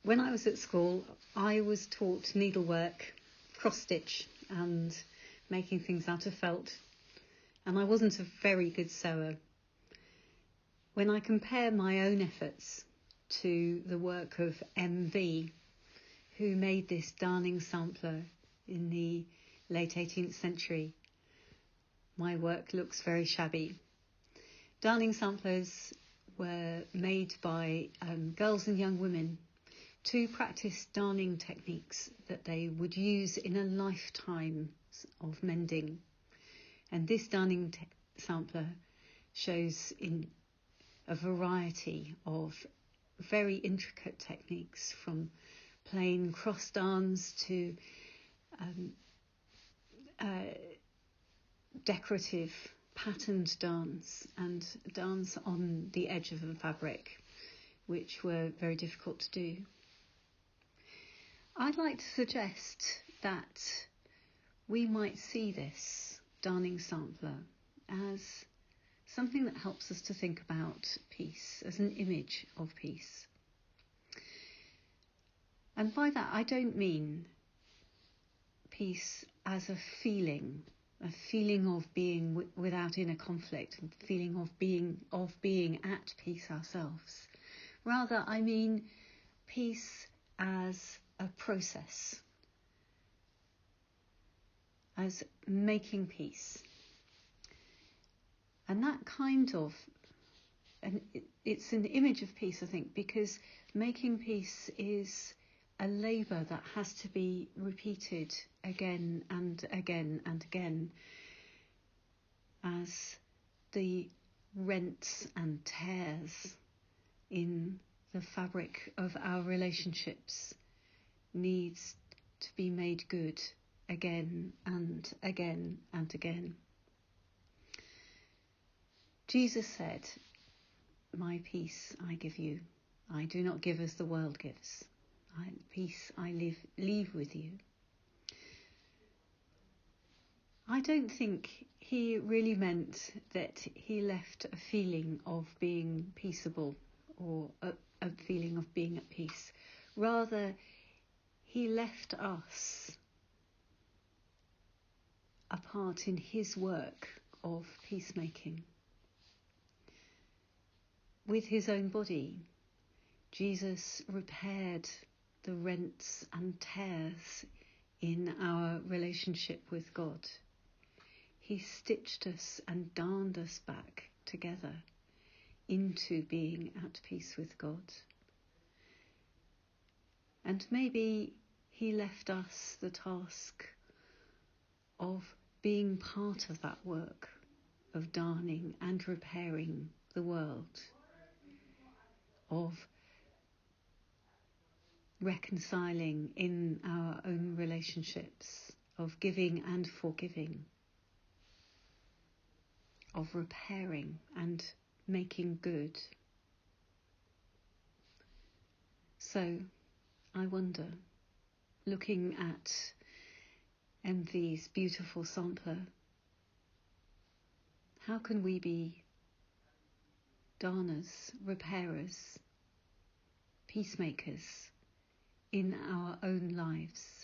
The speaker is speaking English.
When I was at school, I was taught needlework, cross-stitch and making things out of felt, and I wasn't a very good sewer. When I compare my own efforts to the work of MV, who made this darning sampler in the late 18th century, my work looks very shabby. Darning samplers were made by girls and young women to practice darning techniques that they would use in a lifetime of mending. And this darning sampler shows in a variety of very intricate techniques, from plain cross darns to decorative patterned darns and darns on the edge of the fabric, which were very difficult to do. I'd like to suggest that we might see this darning sampler as something that helps us to think about peace, as an image of peace. And by that I don't mean peace as a feeling of being without inner conflict, a feeling of being at peace ourselves. Rather, I mean peace as a process, as making peace. And that kind of, and it's an image of peace, I think, because making peace is a labour that has to be repeated again and again and again, as the rents and tears in the fabric of our relationships needs to be made good again and again and again. Jesus said, "My peace I give you. I do not give as the world gives. Peace I leave with you." I don't think he really meant that he left a feeling of being peaceable or a feeling of being at peace. Rather, he left us a part in his work of peacemaking. With his own body, Jesus repaired the rents and tears in our relationship with God. He stitched us and darned us back together into being at peace with God. And maybe he left us the task of being part of that work of darning and repairing the world, of reconciling in our own relationships, of giving and forgiving, of repairing and making good. So I wonder, looking at MV's beautiful sampler, how can we be darners, repairers, peacemakers in our own lives?